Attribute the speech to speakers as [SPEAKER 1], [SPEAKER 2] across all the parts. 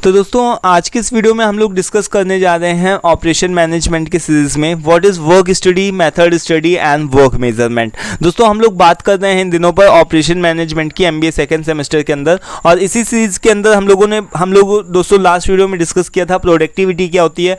[SPEAKER 1] तो दोस्तों आज के इस वीडियो में हम लोग डिस्कस करने जा रहे हैं ऑपरेशन मैनेजमेंट के सीरीज में what is work study, method study and work measurement. दोस्तों हम लोग बात कर रहे हैं इन दिनों पर ऑपरेशन मैनेजमेंट की एमबीए सेकंड सेमेस्टर के अंदर, और इसी सीरीज के अंदर हम लोग दोस्तों लास्ट वीडियो में डिस्कस किया था प्रोडक्टिविटी क्या होती है,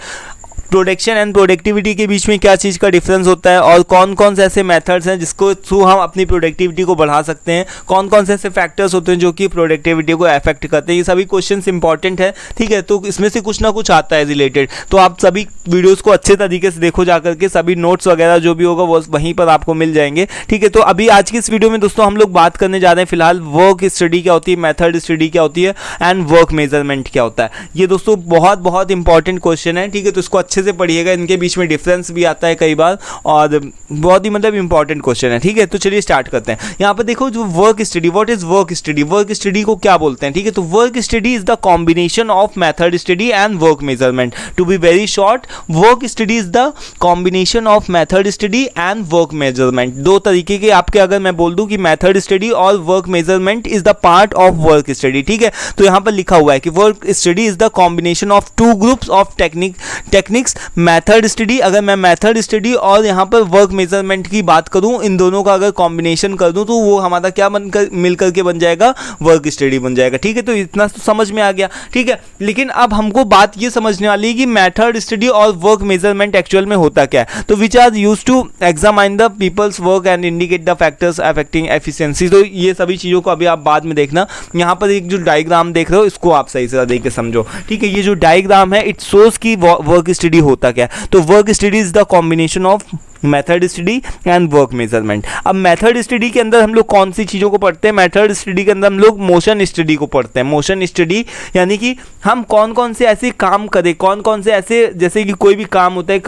[SPEAKER 1] प्रोडक्शन एंड प्रोडक्टिविटी के बीच में क्या चीज़ का डिफरेंस होता है, और कौन कौन से ऐसे मेथड्स हैं जिसको थ्रू हम अपनी प्रोडक्टिविटी को बढ़ा सकते हैं, कौन कौन से ऐसे फैक्टर्स होते हैं जो कि प्रोडक्टिविटी को अफेक्ट करते हैं। ये सभी क्वेश्चंस इंपॉर्टेंट है, ठीक है। तो इसमें से कुछ ना कुछ आता है रिलेटेड, तो आप सभी वीडियोस को अच्छे तरीके से देखो जाकर के, सभी नोट्स वगैरह जो भी होगा वो वहीं पर आपको मिल जाएंगे, ठीक है। तो अभी आज की इस वीडियो में दोस्तों हम लोग बात करने जा रहे हैं फिलहाल वर्क स्टडी क्या होती है, मेथड स्टडी क्या होती है एंड वर्क मेजरमेंट क्या होता है। ये दोस्तों बहुत बहुत इंपॉर्टेंट क्वेश्चन है, ठीक है। तो इसको अच्छे से पढ़िएगा, इनके बीच में डिफरेंस भी आता है कई बार, और बहुत ही मतलब इंपॉर्टेंट क्वेश्चन है, ठीक है। तो चलिए स्टार्ट करते हैं। यहाँ पर देखो जो work study, what is work study, work study को क्या बोलते हैं, ठीक है। तो work study is the combination of method study and work measurement. To be very short, work study is the combination of method study and work measurement. दो तरीके के आपके, अगर मैं बोल दूं कि मेथड स्टडी और work measurement is the part of work study, ठीक है। तो यहाँ पर लिखा हुआ है कि work study is the combination of two groups of techniques. Method study, अगर मैं मेथड स्टडी और यहाँ पर वर्क मेजरमेंट की बात करूँ, इन दोनों का अगर कॉम्बिनेशन कर दूँ तो वो हमारा क्या मिल करके बन जाएगा, वर्क स्टडी बन जाएगा, ठीक है। तो इतना तो समझ में आ गया, ठीक है। लेकिन अब हमको बात ये समझने वाली है कि मेथड स्टडी और वर्क मेजरमेंट एक्चुअल में होता क्या है। तो which are used to examine the people's work and indicate the factors affecting efficiency. तो ये सभी चीज़ों को अभी आप बाद में देखना। यहाँ पर एक जो डायग्राम देख रहे हो इसको आप सही से देख के समझो, ठीक है। ये जो डायग्राम है इट शोज की वर्क स्टडी होता क्या है। तो work study is the combination of method study and work measurement. अब मेथड स्टडी के अंदर हम लोग कौन सी चीज़ों को पढ़ते हैं, मेथड स्टडी के अंदर हम लोग मोशन स्टडी को पढ़ते हैं। मोशन स्टडी यानी कि हम कौन कौन से ऐसे काम करें, कौन कौन से ऐसे, जैसे कि कोई भी काम होता है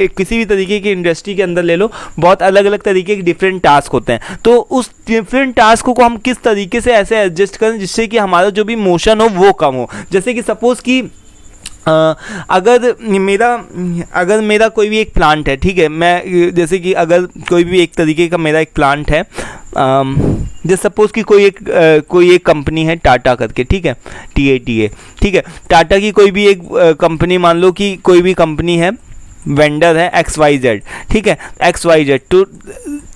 [SPEAKER 1] किसी भी तरीके की इंडस्ट्री के अंदर ले लो, बहुत अलग अलग तरीके के डिफरेंट टास्क होते हैं। तो उस डिफरेंट टास्क को हम किस तरीके से ऐसे एडजस्ट करें जिससे कि हमारा जो भी मोशन हो वो कम हो। जैसे कि सपोज कि अगर मेरा कोई भी एक प्लांट है, ठीक है। मैं जैसे कि अगर कोई भी एक तरीके का मेरा एक प्लांट है, जैसे सपोज कि कोई एक कंपनी है टाटा करके, ठीक है, TATA, ठीक है। टाटा की कोई भी एक कंपनी, मान लो कि कोई भी कंपनी है, वेंडर है XYZ, ठीक है, XYZ। तो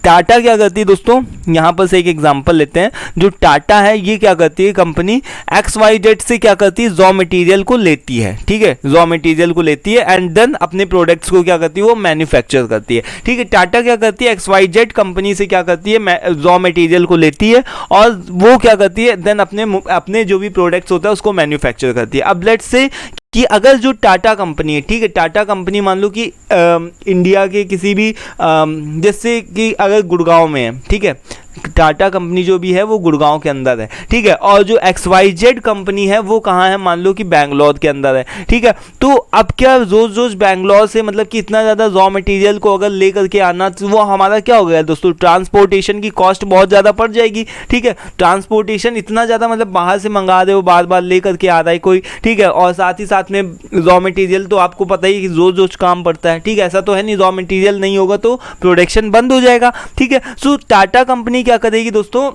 [SPEAKER 1] टाटा क्या करती है दोस्तों, यहाँ पर से एक एग्जांपल लेते हैं। जो टाटा है ये क्या करती है, कंपनी XYZ से क्या करती है, रॉ मटेरियल को लेती है, ठीक है, रॉ मटेरियल को लेती है एंड देन अपने प्रोडक्ट्स को क्या करती है, वो मैन्युफैक्चर करती है, ठीक है। टाटा क्या करती है, XYZ कंपनी से क्या करती है, रॉ मटेरियल को लेती है और वो क्या करती है, देन अपने जो भी प्रोडक्ट्स होता है उसको मैन्युफैक्चर करती है। अब लेट्स से कि अगर जो टाटा कंपनी है, ठीक है, टाटा कंपनी मान लो कि इंडिया के किसी भी जैसे कि अगर गुड़गांव में है, ठीक है, टाटा कंपनी जो भी है वो गुड़गांव के अंदर है, ठीक है। और जो XYZ कंपनी है वो कहाँ है, मान लो कि बैंगलोर के अंदर है, ठीक है। तो अब क्या रोज रोज बैंगलोर से मतलब कि इतना ज़्यादा रॉ मटेरियल को अगर ले करके आना, तो वो हमारा क्या हो गया दोस्तों, ट्रांसपोर्टेशन की कॉस्ट बहुत ज़्यादा पड़ जाएगी, ठीक है। ट्रांसपोर्टेशन इतना ज़्यादा, मतलब बाहर से मंगा रहे हो, बार बार ले करके आ रहा है कोई, ठीक है। और साथ ही साथ में रॉ मटेरियल तो आपको पता ही कि रोज रोज काम पड़ता है, ठीक है। ऐसा तो है नहीं, रॉ मटेरियल नहीं होगा तो प्रोडक्शन बंद हो जाएगा, ठीक है। सो टाटा कंपनी क्या करेगी दोस्तों,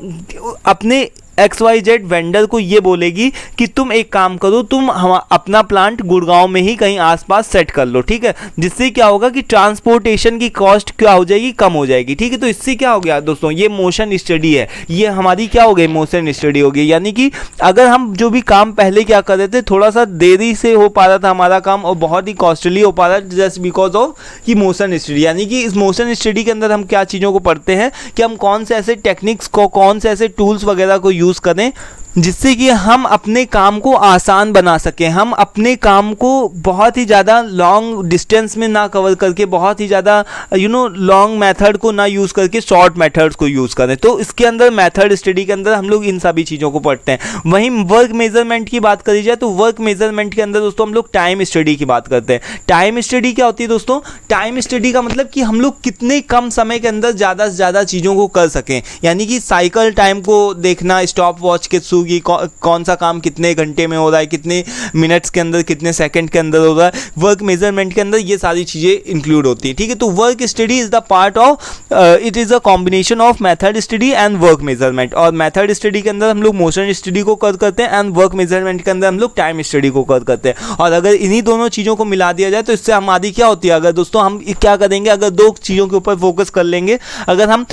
[SPEAKER 1] अपने XYZ वेंडर को ये बोलेगी कि तुम एक काम करो, तुम अपना प्लांट गुड़गांव में ही कहीं आसपास सेट कर लो, ठीक है। जिससे क्या होगा कि ट्रांसपोर्टेशन की कॉस्ट क्या हो जाएगी, कम हो जाएगी, ठीक है। तो इससे क्या हो गया दोस्तों, ये मोशन स्टडी है, ये हमारी क्या हो गई, मोशन स्टडी हो गई। यानी कि अगर हम जो भी काम पहले क्या कर रहे थे, थोड़ा सा देरी से हो पा रहा था हमारा काम और बहुत ही कॉस्टली हो पा रहा है, जस्ट बिकॉज ऑफ कि मोशन स्टडी। यानी कि इस मोशन स्टडी के अंदर हम क्या चीज़ों को पढ़ते हैं कि हम कौन से ऐसे टेक्निक्स को, कौन से ऐसे टूल्स वगैरह को यूज़ करें जिससे कि हम अपने काम को आसान बना सकें, हम अपने काम को बहुत ही ज़्यादा लॉन्ग डिस्टेंस में ना कवर करके, बहुत ही ज़्यादा लॉन्ग मेथड को ना यूज़ करके शॉर्ट मेथड्स को यूज़ करें। तो इसके अंदर मेथड स्टडी के अंदर हम लोग इन सभी चीज़ों को पढ़ते हैं। वहीं वर्क मेजरमेंट की बात करी जाए तो वर्क मेजरमेंट के अंदर दोस्तों हम लोग टाइम स्टडी की बात करते हैं। टाइम स्टडी क्या होती है दोस्तों, टाइम स्टडी का मतलब कि हम लोग कितने कम समय के अंदर ज़्यादा से ज़्यादा चीज़ों को कर सकें। यानी कि साइकिल टाइम को देखना, स्टॉप वॉच के थ्रू थ्रू कि कौन सा काम कितने घंटे में हो रहा है, कितने मिनट्स के अंदर, कितने सेकंड के अंदर हो रहा है। वर्क मेजरमेंट के अंदर ये सारी चीज़ें इंक्लूड होती है, ठीक है। तो work study is the part of, it is a combination of method study and work measurement. और मेथड स्टडी के अंदर हम लोग मोशन स्टडी को कर करते हैं एंड वर्क मेजरमेंट के अंदर हम लोग टाइम स्टडी को कर करते हैं। और अगर इन्हीं दोनों चीज़ों को मिला दिया जाए तो इससे हमारी क्या होती है, अगर दोस्तों हम क्या करेंगे, अगर दो चीज़ों के ऊपर फोकस कर लेंगे, अगर हम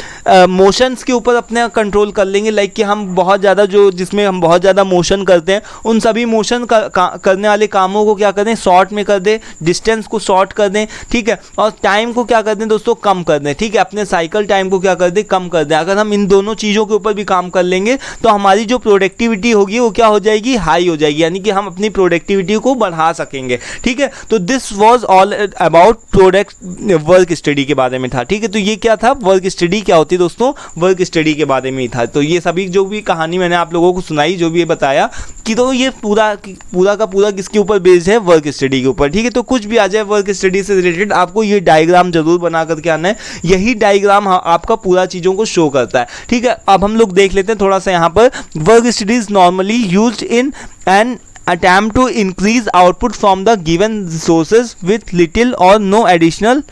[SPEAKER 1] मोशंस के ऊपर अपने कंट्रोल कर लेंगे, लाइक कि हम बहुत ज़्यादा जो जिसमें हम बहुत ज़्यादा मोशन करते हैं, उन सभी मोशन करने वाले कामों को क्या करें, शॉर्ट में कर दें, डिस्टेंस को शॉर्ट कर दें, ठीक है। और टाइम को क्या कर दें दोस्तों, कम कर दें, ठीक है। अपने साइकिल टाइम को क्या कर दें, कम कर दें। अगर हम इन दोनों चीज़ों के ऊपर भी काम कर लेंगे तो हमारी जो प्रोडक्टिविटी होगी वो क्या हो जाएगी, हाई हो जाएगी, यानी कि हम अपनी प्रोडक्टिविटी को बढ़ा सकेंगे, ठीक है। तो this was all about product work study के बारे में था, ठीक है। तो ये क्या था, वर्क स्टडी क्या होती है दोस्तों, वर्क स्टडी के बारे में ही था। तो ये सभी जो भी कहानी मैंने आप लोगों को सुनाई, जो भी ये बताया कि तो ये पूरा का पूरा किसके ऊपर बेस्ड है, वर्क स्टडी के ऊपर, ठीक है। तो कुछ भी आ जाए वर्क स्टडी से रिलेटेड, आपको ये डायग्राम जरूर बना करके आना है। यही डायग्राम आपका पूरा चीज़ों को शो करता है, ठीक है। अब हम लोग देख लेते हैं थोड़ा सा यहाँ पर, work studies normally used in an attempt to increase output from the given resources with little or no additional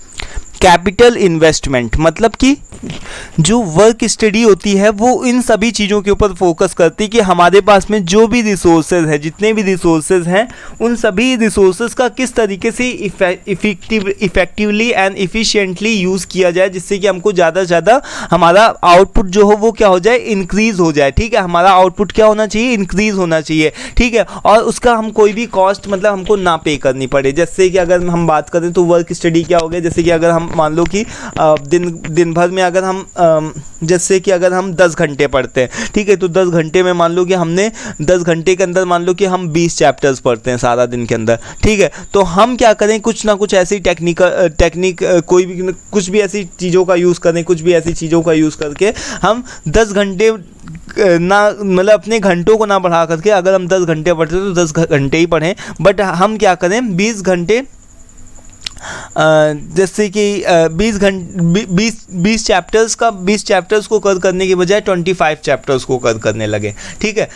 [SPEAKER 1] capital investment. मतलब कि जो वर्क स्टडी होती है वो इन सभी चीज़ों के ऊपर फोकस करती है कि हमारे पास में जो भी रिसोर्सेज है, जितने भी रिसोर्सेज हैं, उन सभी रिसोर्सेज का किस तरीके से इफेक्टिवली एंड इफ़िशिएंटली यूज़ किया जाए, जिससे कि हमको ज़्यादा से ज़्यादा हमारा आउटपुट जो हो वो क्या हो जाए, इंक्रीज़ हो जाए, ठीक है। हमारा आउटपुट क्या होना चाहिए, इंक्रीज़ होना चाहिए, ठीक है। और उसका हम कोई भी कॉस्ट मतलब हमको ना पे करनी पड़े। जैसे कि अगर हम बात करें तो वर्क स्टडी क्या हो गया, जैसे कि अगर हम मान लो कि दिन भर में अगर हम जैसे कि अगर हम 10 घंटे पढ़ते हैं, ठीक है, तो 10 घंटे में मान लो कि हमने 10 घंटे के अंदर मान लो कि हम 20 चैप्टर्स पढ़ते हैं सारा दिन के अंदर, ठीक है। तो हम क्या करें, कुछ ना कुछ ऐसी टेक्निक कोई भी कुछ भी ऐसी चीज़ों का यूज़ करें, कुछ भी ऐसी चीज़ों का यूज़ करके हम 10 घंटे ना मतलब अपने घंटों को ना बढ़ा करके, अगर हम 10 घंटे पढ़ते हैं तो 10 घंटे ही पढ़ें, बट हम क्या करें 20 घंटे जैसे कि 20 चैप्टर्स को कर करने के बजाय 25 चैप्टर्स को कर करने लगे, ठीक है।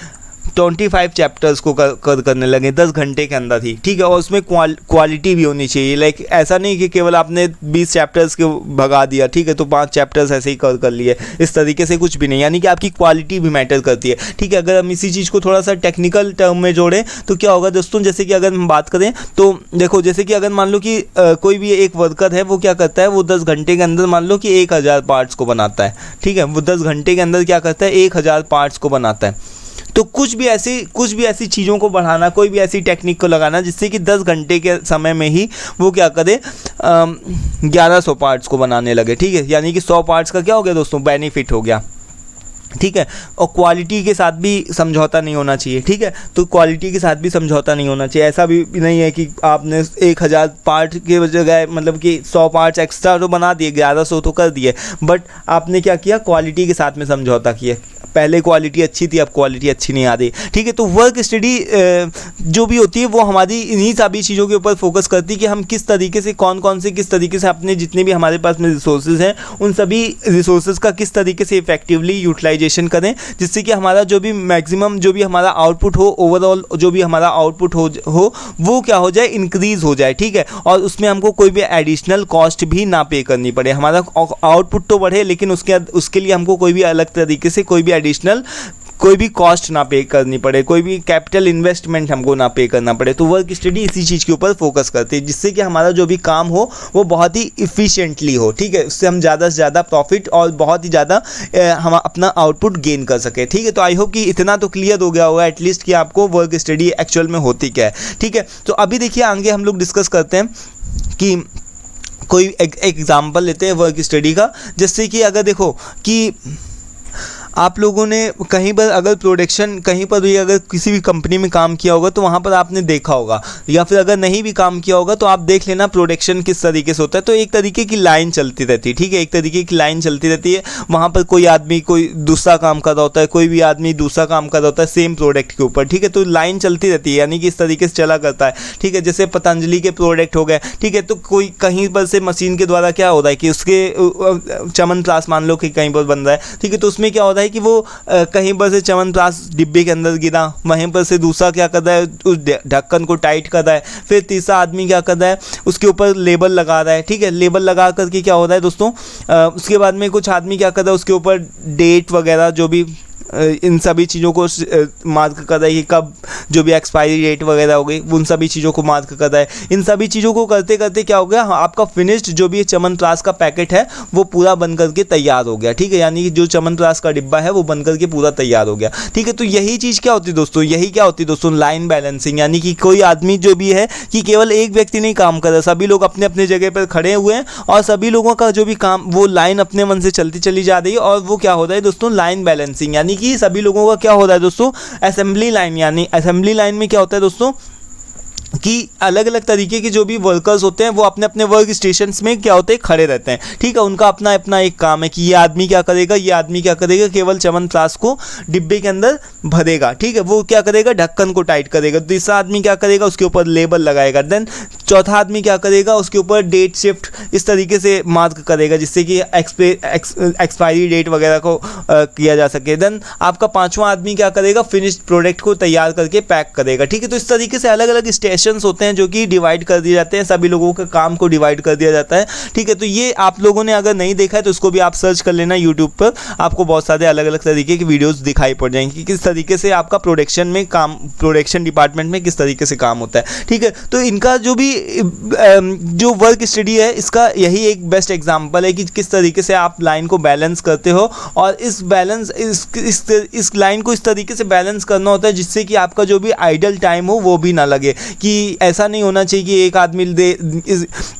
[SPEAKER 1] 25 चैप्टर्स को कर करने लगे 10 घंटे के अंदर ही, ठीक है। और उसमें क्वालिटी भी होनी चाहिए, लाइक ऐसा नहीं कि केवल आपने 20 चैप्टर्स को भगा दिया, ठीक है, तो 5 चैप्टर्स ऐसे ही कर लिए, इस तरीके से कुछ भी नहीं, यानी कि आपकी क्वालिटी भी मैटर करती है, ठीक है। अगर हम इसी चीज़ को थोड़ा सा टेक्निकल टर्म में जोड़ें तो क्या होगा दोस्तों, जैसे कि अगर हम बात करें तो देखो, जैसे कि अगर मान लो कि कोई भी एक वर्कर है, वो क्या करता है, वो 10 घंटे के अंदर मान लो कि 1000 पार्ट्स को बनाता है, ठीक है। वो 10 घंटे के अंदर क्या करता है, 1000 पार्ट्स को बनाता है। तो कुछ भी ऐसी चीज़ों को बढ़ाना, कोई भी ऐसी टेक्निक को लगाना जिससे कि 10 घंटे के समय में ही वो क्या करे, 1100 पार्ट्स को बनाने लगे, ठीक है। यानी कि 100 पार्ट्स का क्या हो गया दोस्तों, बेनिफिट हो गया, ठीक है। और क्वालिटी के साथ भी समझौता नहीं होना चाहिए, ठीक है। तो क्वालिटी के साथ भी समझौता नहीं होना चाहिए। ऐसा भी नहीं है कि आपने 1000 पार्ट के बजाय मतलब कि 100 पार्ट्स एक्स्ट्रा तो बना दिए, 1100 तो कर दिए, बट आपने क्या किया, क्वालिटी के साथ में समझौता किया। पहले क्वालिटी अच्छी थी, अब क्वालिटी अच्छी नहीं आ रही, ठीक है। तो वर्क स्टडी जो भी होती है वो हमारी इन्हीं सभी चीज़ों के ऊपर फोकस करती है कि हम किस तरीके से किस तरीके से अपने जितने भी हमारे पास में रिसोर्सेज हैं, उन सभी रिसोर्सेज का किस तरीके से इफेक्टिवली यूटिलाइजेशन करें, जिससे कि हमारा जो भी मैक्सिमम जो भी हमारा आउटपुट हो, ओवरऑल जो भी हमारा आउटपुट हो वो क्या हो जाए, इंक्रीज़ हो जाए, ठीक है। और उसमें हमको कोई भी एडिशनल कॉस्ट भी ना पे करनी पड़े। हमारा आउटपुट तो बढ़े, लेकिन उसके लिए हमको कोई भी अलग तरीके से कोई भी एडिशनल कोई भी कॉस्ट ना पे करनी पड़े, कोई भी कैपिटल इन्वेस्टमेंट हमको ना पे करना पड़े। तो वर्क स्टडी इसी चीज़ के ऊपर फोकस करती है, जिससे कि हमारा जो भी काम हो वो बहुत ही इफ़िशिएंटली हो, ठीक है। उससे हम ज़्यादा से ज़्यादा प्रॉफिट और बहुत ही ज़्यादा हम अपना आउटपुट गेन कर सके, ठीक है। तो आई होप कि इतना तो क्लियर हो गया होगा एटलीस्ट कि आपको वर्क स्टडी एक्चुअल में होती क्या है, ठीक है। तो अभी देखिए आगे हम लोग डिस्कस करते हैं कि कोई एग्जाम्पल लेते हैं वर्क स्टडी का। जैसे कि अगर देखो कि आप लोगों ने कहीं पर अगर प्रोडक्शन कहीं पर भी अगर किसी भी कंपनी में काम किया होगा तो वहाँ पर आपने देखा होगा, या फिर अगर नहीं भी काम किया होगा तो आप देख लेना प्रोडक्शन किस तरीके से होता है। तो एक तरीके की लाइन चलती रहती है, ठीक है, एक तरीके की लाइन चलती रहती है। वहाँ पर कोई आदमी कोई दूसरा काम कर रहा होता है, कोई भी आदमी दूसरा काम कर रहा होता है सेम प्रोडक्ट के ऊपर, ठीक है। तो लाइन चलती रहती है, यानी कि इस तरीके से चला करता है, ठीक है। जैसे पतंजलि के प्रोडक्ट हो गए, ठीक है, तो कोई कहीं पर से मशीन के द्वारा क्या हो रहा है कि उसके चमन प्राश मान लो कि कहीं पर बन रहा है, ठीक है, तो उसमें क्या होता है है कि वो कहीं पर से च्यवनप्राश डिब्बे के अंदर गिरा, वहीं पर से दूसरा क्या कर रहा है, उस ढक्कन को टाइट कर रहा है, फिर तीसरा आदमी क्या कर रहा है, उसके ऊपर लेबल लगा रहा है। ठीक है, लेबल लगा करके क्या हो रहा है दोस्तों, उसके बाद में कुछ आदमी क्या कर रहा है, उसके ऊपर डेट वगैरह जो भी इन सभी चीज़ों को मार्क कर रहा है कि कब जो भी एक्सपायरी डेट वगैरह हो गई, उन सभी चीज़ों को मार्क कर रहा है। इन सभी चीज़ों को करते करते क्या हो गया, आपका फिनिश्ड जो भी च्यवनप्राश का पैकेट है वो पूरा बन करके तैयार हो गया। ठीक है, यानी कि जो च्यवनप्राश का डिब्बा है वो बन करके पूरा तैयार हो गया। ठीक है, तो यही चीज़ क्या होती है दोस्तों, यही क्या होती है दोस्तों, लाइन बैलेंसिंग। यानी कि कोई आदमी जो भी है कि केवल एक व्यक्ति नहीं काम कर रहा, सभी लोग अपने अपने जगह पर खड़े हुए हैं और सभी लोगों का जो भी काम वो लाइन अपने मन से चलती चली जा रही है, और वो क्या हो रहा है दोस्तों, लाइन बैलेंसिंग। यानी कि सभी लोगों का क्या हो रहा है दोस्तों, असेंबली लाइन। यानी असेंबली लाइन में क्या होता है दोस्तों कि अलग अलग तरीके के जो भी वर्कर्स होते हैं वो अपने अपने वर्क स्टेशंस में क्या होते हैं, खड़े रहते हैं। ठीक है, उनका अपना अपना एक काम है कि ये आदमी क्या करेगा, ये आदमी क्या करेगा, केवल च्यवनप्राश को डिब्बे के अंदर भरेगा। ठीक है, वो क्या करेगा, ढक्कन को टाइट करेगा। तीसरा आदमी क्या करेगा, उसके ऊपर लेबल लगाएगा। देन चौथा आदमी क्या करेगा, उसके ऊपर डेट शिफ्ट इस तरीके से मार्क करेगा जिससे कि एक्सपायरी डेट वगैरह को किया जा सके। देन आपका पांचवा आदमी क्या करेगा, फिनिश्ड प्रोडक्ट को तैयार करके पैक करेगा। ठीक है, तो इस तरीके से अलग अलग स्टेशंस होते हैं जो कि डिवाइड कर दिए जाते हैं, सभी लोगों के काम को डिवाइड कर दिया जाता है। ठीक है, तो ये आप लोगों ने अगर नहीं देखा है तो इसको भी आप सर्च कर लेना यूट्यूब पर, आपको बहुत सारे अलग अलग तरीके की वीडियोस दिखाई पड़ जाएंगी कि किस तरीके से आपका प्रोडक्शन में काम, प्रोडक्शन डिपार्टमेंट में किस तरीके से काम होता है। ठीक है, तो इनका जो भी जो वर्क स्टडी है इसका यही एक बेस्ट एग्जांपल है कि किस तरीके से आप लाइन को बैलेंस करते हो, और इस बैलेंस इस लाइन को इस तरीके से बैलेंस करना होता है जिससे कि आपका जो भी आइडल टाइम हो वो भी ना लगे। कि ऐसा नहीं होना चाहिए कि एक आदमी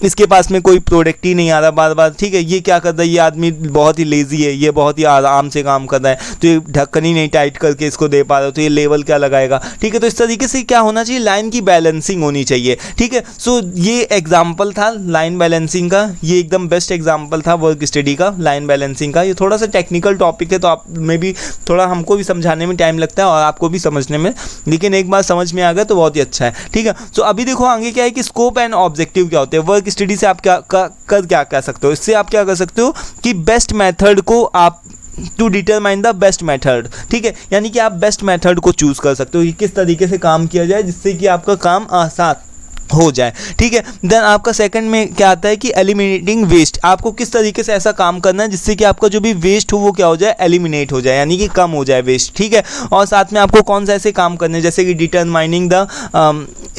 [SPEAKER 1] इसके पास में कोई प्रोडक्ट ही नहीं आ रहा बार बार। ठीक है, ये क्या कर रहा है, ये आदमी बहुत ही लेजी है, ये बहुत ही आराम से काम कर रहा है, तो ये ढक्कन ही नहीं टाइट करके इसको दे पा रहा हो, तो ये लेवल क्या लगाएगा। ठीक है, तो इस तरीके से क्या होना चाहिए, लाइन की बैलेंसिंग होनी चाहिए। ठीक है, सो ये एग्जाम्पल था लाइन बैलेंसिंग का, ये एकदम बेस्ट एग्जाम्पल था वर्क स्टडी का, लाइन बैलेंसिंग का। ये थोड़ा सा टेक्निकल टॉपिक है तो आप में भी थोड़ा हमको भी समझाने में टाइम लगता है और आपको भी समझने में, लेकिन एक बार समझ में आ गया तो बहुत ही अच्छा है। ठीक है, तो अभी देखो आगे क्या है कि स्कोप एंड ऑब्जेक्टिव क्या होते हैं। वर्क स्टडी से आप क्या कर सकते हो, इससे आप क्या कर सकते हो कि बेस्ट मेथड को आप to determine the best method. ठीक है, यानी कि आप बेस्ट मेथड को चूज कर सकते हो कि किस तरीके से काम किया जाए जिससे कि आपका काम आसान हो जाए। ठीक है, देन आपका सेकंड में क्या आता है कि एलिमिनेटिंग वेस्ट। आपको किस तरीके से ऐसा काम करना है जिससे कि आपका जो भी वेस्ट हो वो क्या हो जाए, एलिमिनेट हो जाए, यानी कि कम हो जाए वेस्ट। ठीक है, और साथ में आपको कौन सा ऐसे काम करने हैं जैसे कि डिटरमाइनिंग द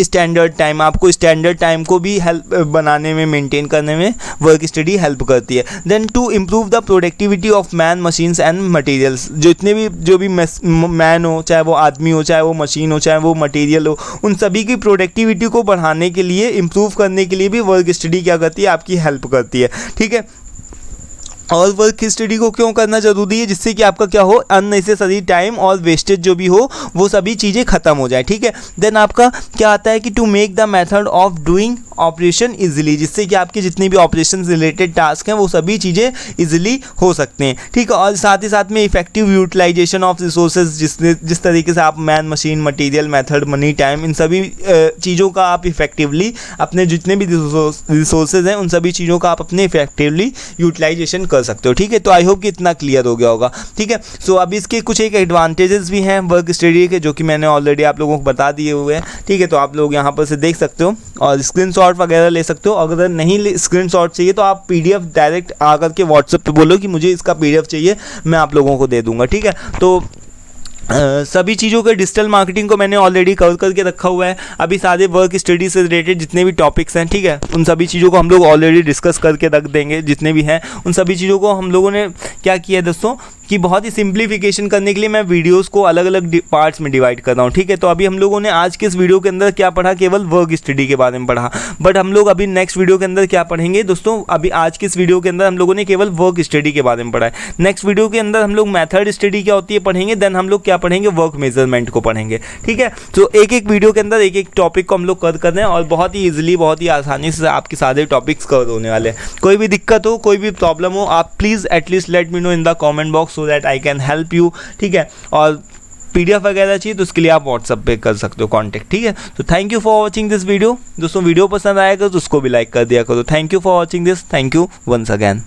[SPEAKER 1] स्टैंडर्ड टाइम। आपको स्टैंडर्ड टाइम को भी हेल्प बनाने में, मेंटेन करने में वर्क स्टडी हेल्प करती है। Then to improve the productivity of man, machines and materials. जितने भी जो भी मैन हो, चाहे वो आदमी हो, चाहे वो मशीन हो, चाहे वो मटेरियल हो, उन सभी की प्रोडक्टिविटी को बढ़ाने के लिए, इंप्रूव करने के लिए भी वर्क स्टडी क्या करती है, आपकी हेल्प करती है। ठीक है, और वर्क स्टडी को क्यों करना जरूरी है, जिससे कि आपका क्या हो, अननेसेसरी टाइम और वेस्टेज जो भी हो वो सभी चीज़ें खत्म हो जाए। ठीक है, देन आपका क्या आता है कि to make the method of doing operation easily, जिससे कि आपके जितने भी ऑपरेशन रिलेटेड टास्क हैं वो सभी चीज़ें इजीली हो सकते हैं। ठीक है, और साथ ही साथ में इफेक्टिव यूटिलाइजेशन ऑफ रिसोर्सेज, जिस तरीके से आप man, machine, material, method, money, time, इन सभी चीज़ों का आप इफेक्टिवली अपने जितने भी रिसोर्सेज हैं उन सभी चीज़ों का आप अपने इफेक्टिवली यूटिलाइजेशन कर सकते हो। ठीक है, तो आई होप कि इतना क्लियर हो गया होगा। ठीक है, सो अब इसके कुछ एक एडवांटेजेस भी हैं वर्क स्टडी के जो कि मैंने ऑलरेडी आप लोगों को बता दिए हुए हैं। ठीक है, तो आप लोग यहाँ पर से देख सकते हो और स्क्रीनशॉट वगैरह ले सकते हो। अगर नहीं स्क्रीनशॉट चाहिए तो आप पीडीएफ डायरेक्ट आकर के व्हाट्सएप पे बोलो कि मुझे इसका पीडीएफ चाहिए, मैं आप लोगों को दे दूंगा। ठीक है, तो सभी चीज़ों के डिजिटल मार्केटिंग को मैंने ऑलरेडी कवर करके रखा हुआ है। अभी सारे वर्क स्टडी से रिलेटेड जितने भी टॉपिक्स हैं, ठीक है, उन सभी चीज़ों को हम लोग ऑलरेडी डिस्कस करके रख देंगे। जितने भी हैं उन सभी चीज़ों को हम लोगों ने क्या किया है दोस्तों कि बहुत ही सिंप्लीफिकेशन करने के लिए मैं वीडियोस को अलग अलग पार्ट्स में डिवाइड कर रहा हूँ। ठीक है, तो अभी हम लोगों ने आज के इस वीडियो के अंदर क्या पढ़ा, केवल वर्क स्टडी के बारे में पढ़ा, बट हम लोग अभी नेक्स्ट वीडियो के अंदर क्या पढ़ेंगे दोस्तों, अभी आज के इस वीडियो के अंदर हम लोगों ने केवल वर्क स्टडी के बारे में पढ़ा है। नेक्स्ट वीडियो के अंदर हम लोग मेथड स्टडी क्या होती है पढ़ेंगे, देन हम लोग क्या पढ़ेंगे, वर्क मेजरमेंट को पढ़ेंगे। ठीक है, तो एक एक वीडियो के अंदर एक एक टॉपिक को हम लोग कवर कर रहे हैं और बहुत ही ईजिली, बहुत ही आसानी से आपके सारे टॉपिक्स कवर होने वाले हैं। कोई भी दिक्कत हो, कोई भी प्रॉब्लम हो, आप please at least let me know in the comment box so that I can help you. ठीक है, और पीडीएफ वगैरह चाहिए तो उसके लिए आप व्हाट्सएप पे कर सकते हो कांटेक्ट। ठीक है, तो thank you for watching this video. दोस्तों वीडियो पसंद आएगा तो उसको भी लाइक कर दिया करो। Thank you for watching this, thank you once again.